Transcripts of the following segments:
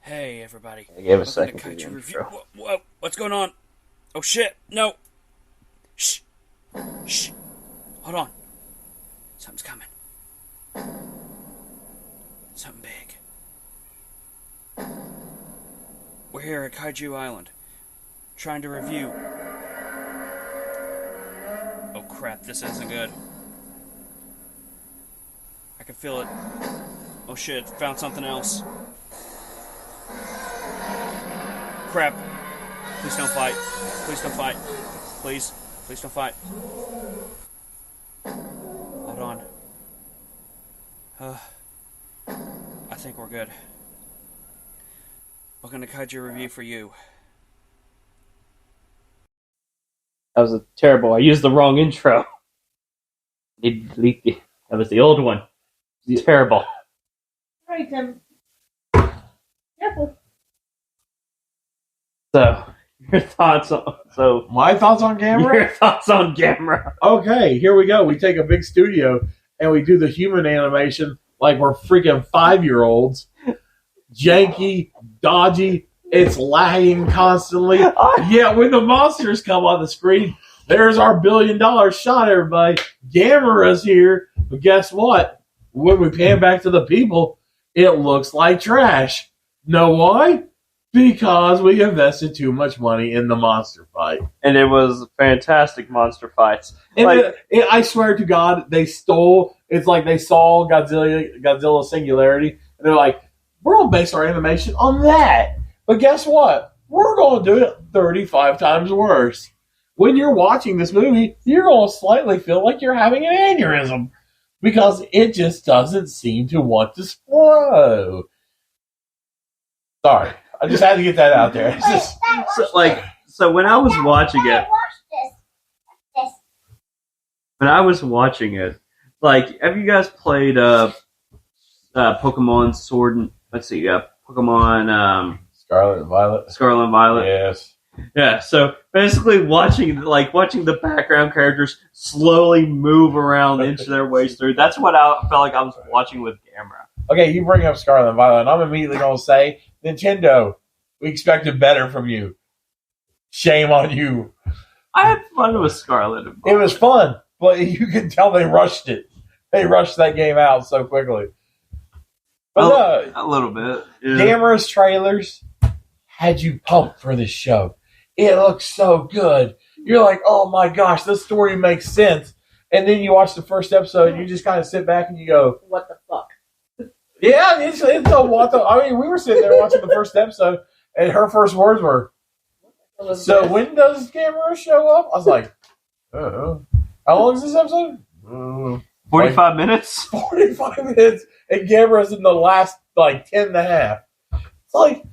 Hey, everybody. I gave a Welcome second to to the Kaiju Review. intro. Whoa, what's going on? Oh, shit. No. Shh. Shh. Hold on. Something's coming. Something big. We're here at Kaiju Island, trying to review. Oh, crap. This isn't good. I can feel it. Oh, shit. Found something else. Crap. Please don't fight. Please don't fight. Please. Please don't fight. Hold on. I think we're good. Welcome to Kaiju Review for you. That was terrible. I used the wrong intro. Need to delete the. That was the old one. Terrible. Alright, Tim. Careful. So, your thoughts on My thoughts on Gamera? your thoughts on Gamera? Okay, here we go. We take a big studio and we do the human animation like we're freaking 5-year-olds. Janky, dodgy, it's lagging constantly. Yet when the monsters come on the screen, there's our $1 billion shot, everybody. Gamera's here, but guess what? When we pan back to the people, it looks like trash. Know why? Because we invested too much money in the monster fight. And it was fantastic monster fights. And Like, I swear to God, they stole. It's like they saw Godzilla Singularity, and they're like, "We're gonna base our animation on that." But guess what? We're gonna do it 35 times worse. When you're watching this movie, you're gonna slightly feel like you're having an aneurysm because it just doesn't seem to want to flow. Sorry, I just had to get that out there. It's just, so when I was watching it, have you guys played Pokemon Sword and Pokemon Scarlet and Violet. Scarlet and Violet? Yes. Yeah, so basically watching the background characters slowly move around inch their ways through. That's what I felt like I was watching with Gamera. Okay, you bring up Scarlet and Violet, and I'm immediately going to say, Nintendo, we expected better from you. Shame on you. I had fun with Scarlet and Violet. It was fun, but you can tell they rushed it. They rushed that game out so quickly. But A little bit. Yeah. Gamera's trailers had you pumped for this show. It looks so good. You're like, oh my gosh, this story makes sense. And then you watch the first episode, and you just kind of sit back and you go, What the fuck? yeah, it's a what the. I mean, we were sitting there watching the first episode, and her first words were, "So when does Gamera show up?" I was like, how long is this episode? 45 minutes? 45 minutes, and Gamera's in the last, 10 and a half. It's like,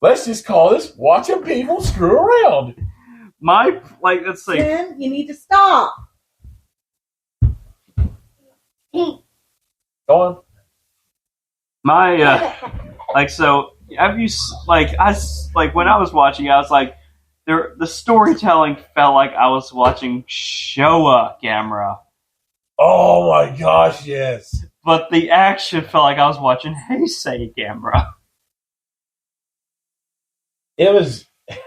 let's just call this watching people screw around. Let's see. Tim, you need to stop. Go on. Have you, when I was watching, I was like, the storytelling felt like I was watching Showa Gamera. Oh my gosh, yes. But the action felt like I was watching Heisei Gamera. It was,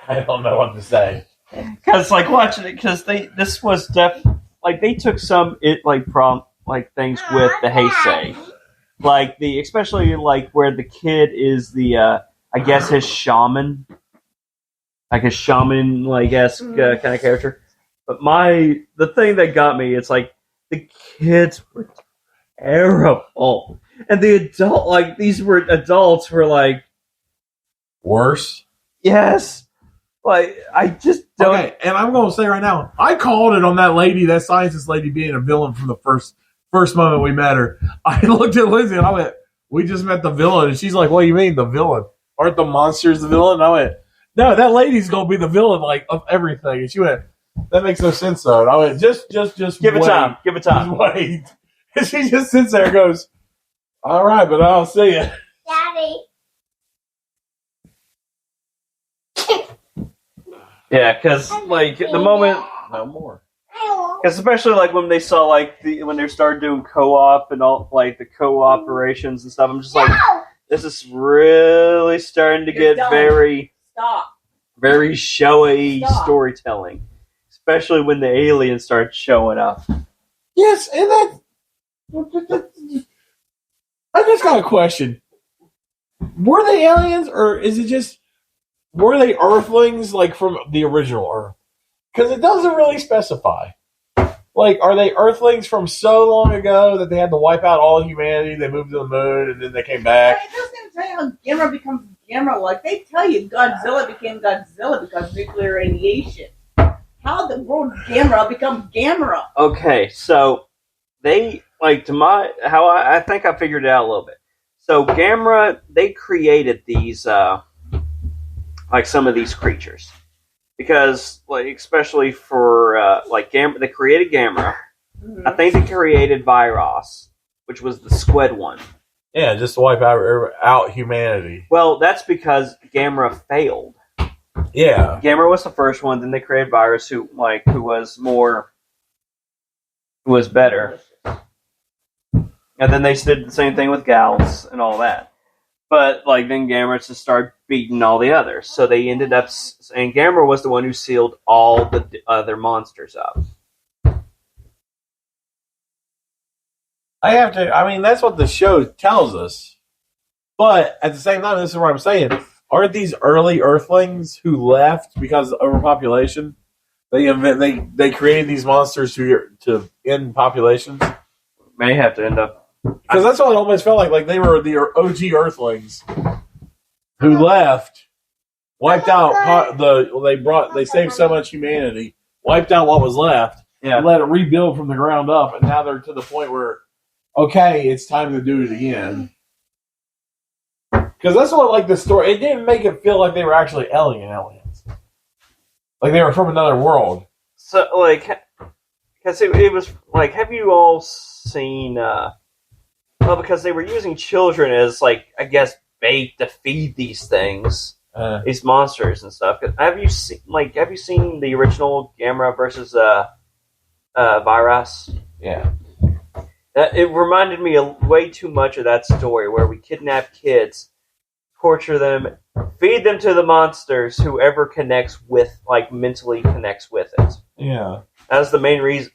I don't know what to say. Because, watching it, because they took some, things with the Heisei. Especially where the kid is I guess his shaman. Like a shaman, esque kind of character. But the thing that got me, it's the kids were terrible. And these were adults were Worse? yes. I just don't. Okay, and I'm going to say right now, I called it on that scientist lady being a villain from the first moment we met her. I looked at Lindsay and I went, we just met the villain. And she's like, what do you mean, the villain? Aren't the monsters the villain? And I went, no, that lady's going to be the villain, of everything. And she went, that makes no sense, though. And I went, just Give it wait. time. Give it time. Just wait. And she just sits there and goes, all right, but I'll see you. Daddy. Yeah, because, the moment. No more. Because especially when they saw when they started doing co-op and all the co-operations and stuff, I'm just This is really starting to You're get done. very, Stop. very showy Stop. storytelling, especially when the aliens start showing up. Yes, and that. I just got a question. Were they aliens, or is it just were they Earthlings like from the original Earth? Because it doesn't really specify. Like, are they Earthlings from so long ago that they had to wipe out all humanity? They moved to the moon and then they came back. It doesn't tell you how Gamera becomes Gamera. Like, they tell you Godzilla became Godzilla because of nuclear radiation. How the world Gamera becomes Gamera? Okay, so they like to my how I think I figured it out a little bit. So Gamera, they created these like some of these creatures because like especially for like Gamera, they created Gamera. Mm-hmm. I think they created Virus, which was the squid one. Yeah, just to wipe out humanity. Well, that's because Gamera failed. Yeah. Gamera was the first one. Then they created Virus, who was better. And then they did the same thing with Gals and all that. But like then Gamera just started beating all the others. So they ended up, and Gamera was the one who sealed all the other monsters up. I mean, that's what the show tells us. But at the same time, this is what I'm saying. Aren't these early Earthlings who left because of overpopulation? They created these monsters to end populations. May have to end up. Because that's what it almost felt like. Like they were the OG Earthlings who left, wiped out they saved so much humanity, wiped out what was left, Yeah. and let it rebuild from the ground up, and now they're to the point where, okay, it's time to do it again. Because that's what like the story. It didn't make it feel like they were actually aliens, like they were from another world. So like, because it was like, have you all seen? Well, because they were using children as, like, I guess, bait to feed these things, these monsters and stuff. Have you seen the original Gamera versus Virus? Yeah. It reminded me way too much of that story where we kidnap kids, torture them, feed them to the monsters. Whoever connects with, like, mentally connects with it. Yeah. That's the main reason.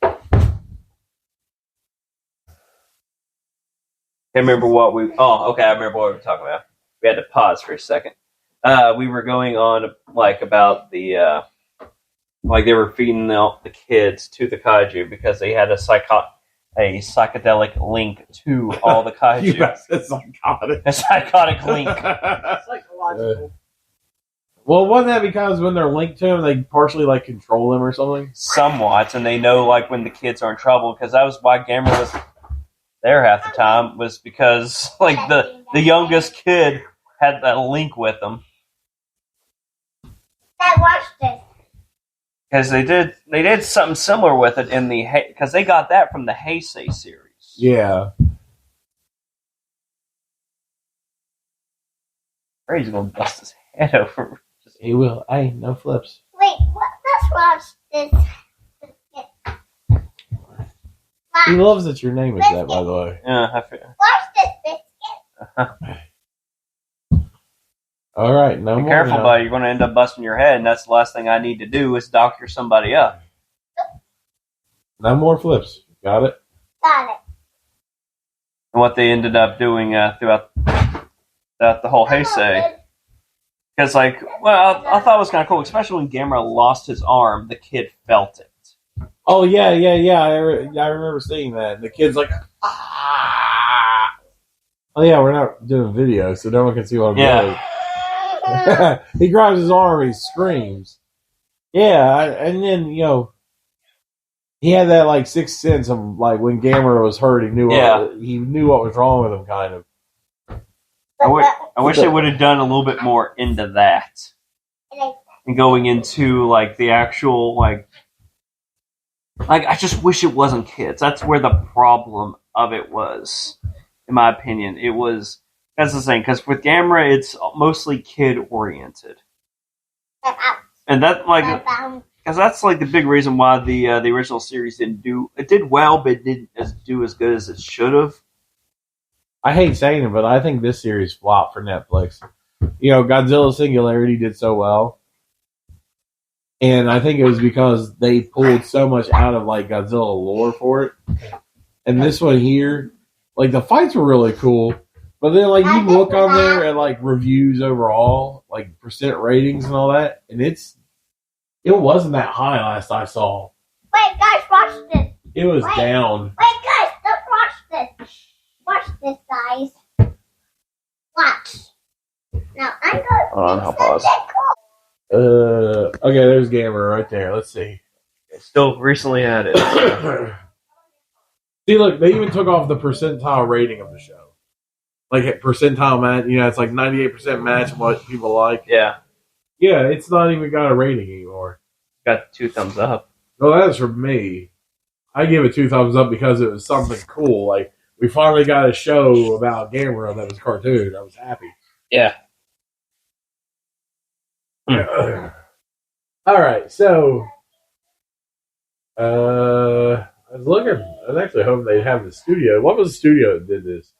Can't remember what we. Oh, okay. I remember what we were talking about. We had to pause for a second. We were going on like about the like they were feeding the kids to the kaiju because they had a psychedelic link to all the kaiju. You said psychotic. A psychotic link. Psychological. Well, wasn't that because when they're linked to them, they partially like control them or something? Somewhat, and they know like when the kids are in trouble because that was why Gamera was there half the time, was because like the youngest kid had that link with them. I watched it. Because they did something similar with it in the because they got that from the Heisei series. Yeah. He's gonna bust his head over. He will. Hey, no flips. Wait, let's watch this. He loves that your name is that, by the way. Yeah, I feel. Watch this biscuit. All right, no Be more. careful, now. buddy. You're going to end up busting your head, and that's the last thing I need to do is doctor somebody up. No more flips. Got it? Got it. And what they ended up doing throughout the whole Heisei. Because, like, well, I thought it was kind of cool, especially when Gamera lost his arm, the kid felt it. Oh, yeah. I remember seeing that. The kid's like, ah. Oh, yeah, we're not doing video, so no one can see what I'm doing. He grabs his arm, he screams. Yeah, and then, he had that, like, sixth sense of, like, when Gamera was hurt, he knew what was wrong with him, kind of. I wish they would have done a little bit more into that. And going into, like, the actual, like, I just wish it wasn't kids. That's where the problem of it was, in my opinion. It was, that's the thing, because with Gamera, it's mostly kid-oriented. And that, like, because that's, like, the big reason why the original series didn't do, it did well, but it didn't do as good as it should have. I hate saying it, but I think this series flopped for Netflix. You know, Godzilla Singularity did so well. And I think it was because they pulled so much out of like Godzilla lore for it. And this one here, like the fights were really cool. But then like you look on there at like reviews overall, like percent ratings and all that, and it wasn't that high last I saw. Wait, guys, watch this. It was down. Wait, guys, don't watch this. Watch this, guys. Watch. Now I'm going to Hold on, I'll pause. Okay, there's Gamera right there. Let's see. Still recently added. See, look, they even took off the percentile rating of the show. Like percentile match, you know, it's like 98% match what people like. Yeah. Yeah, it's not even got a rating anymore. Got 2 thumbs up. Well, that's from me. I give it 2 thumbs up because it was something cool. Like, we finally got a show about Gamera that was cartoon. I was happy. Yeah. All right, so I was looking. I was actually hoping they'd have the studio. What was the studio that did this?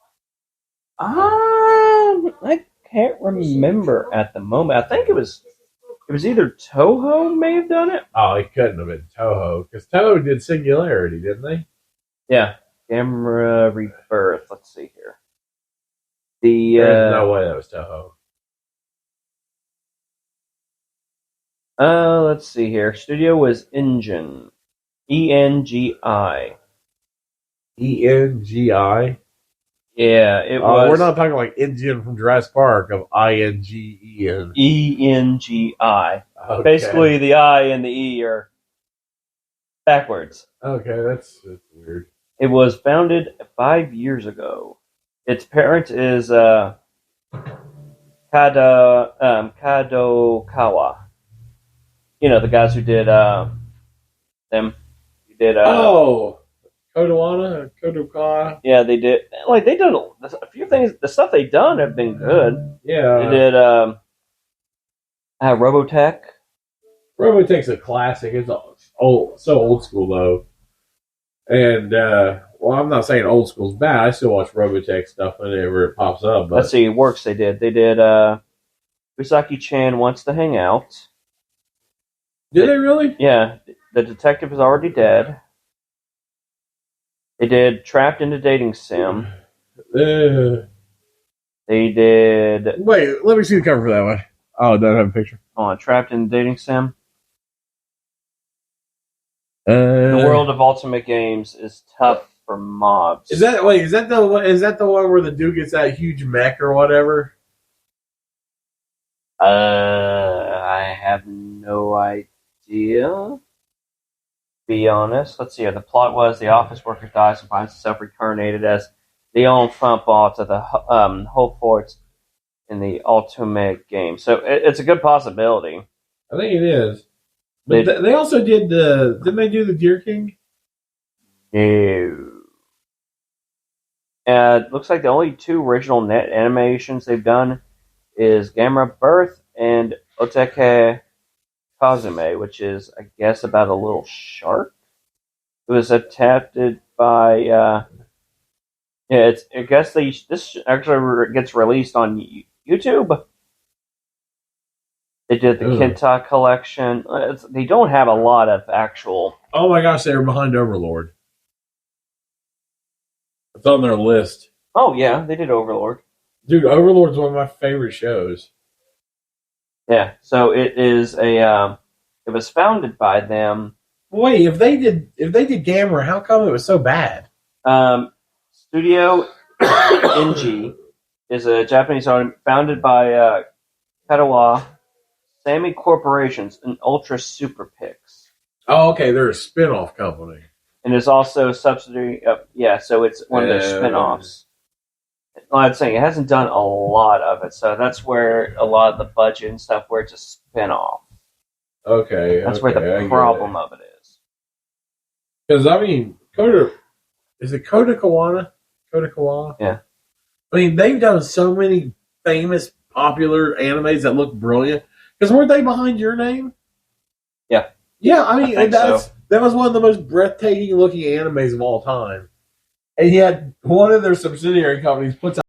I can't remember at the moment. I think it was either Toho may have done it. Oh, it couldn't have been Toho because Toho did Singularity, didn't they? Yeah, Gamera Rebirth. Let's see here. There's no way that was Toho. Let's see here. Studio was Engine. ENGI. ENGI. Yeah, it was. We're not talking like Engine from Jurassic Park of INGEN. ENGI. Okay. Basically, the I and the E are backwards. Okay, that's weird. It was founded 5 years ago. Its parent is Kadokawa. You know, the guys who did them. Who did Kodokawa. Yeah, they did. Like they did a few things. The stuff they done have been good. Yeah, They did Robotech. Robotech's a classic. It's old, so old school though. And well, I'm not saying old school's bad. I still watch Robotech stuff whenever it pops up. But Let's see, works they did. They did Usaki-chan Wants to Hang Out. Did they really? Yeah, the detective is already dead. They did Trapped in a Dating Sim. They did Wait, let me see the cover for that one. Oh, it doesn't have a picture. Trapped in a Dating Sim. The world of Ultimate Games is tough for mobs. Is that the one where the dude gets that huge mech or whatever? I have no idea. Be honest. Let's see here. The plot was the office worker dies and finds himself reincarnated as the enfant boss of the whole forts in the Ultimate game. So it's a good possibility. I think it is. But they also did didn't they do the Deer King? No. It looks like the only 2 original net animations they've done is Gamera Birth and Oteke Kazume, which is, I guess, about a little shark. It was adapted by, I guess this actually gets released on YouTube. They did the Kenta collection. They don't have a lot of actual. Oh my gosh, they were behind Overlord. It's on their list. Oh yeah, they did Overlord. Dude, Overlord's one of my favorite shows. Yeah, so it is it was founded by them. Wait, if they did Gamera, how come it was so bad? Studio NG is a Japanese founded by Katawa, Sammy Corporations, and Ultra Super Picks. Oh, okay, they're a spin-off company. And is also a subsidiary of, so it's one of their spin-offs. I'd say it hasn't done a lot of it, so that's where a lot of the budget and stuff, where it's a spin-off. Okay. That's where the problem of it is. Because, I mean, is it Kodokawa? Kodokawa? Yeah. I mean, they've done so many famous, popular animes that look brilliant. Because weren't they behind Your Name? Yeah. Yeah, I mean, that was one of the most breathtaking looking animes of all time. and yet one of their subsidiary companies puts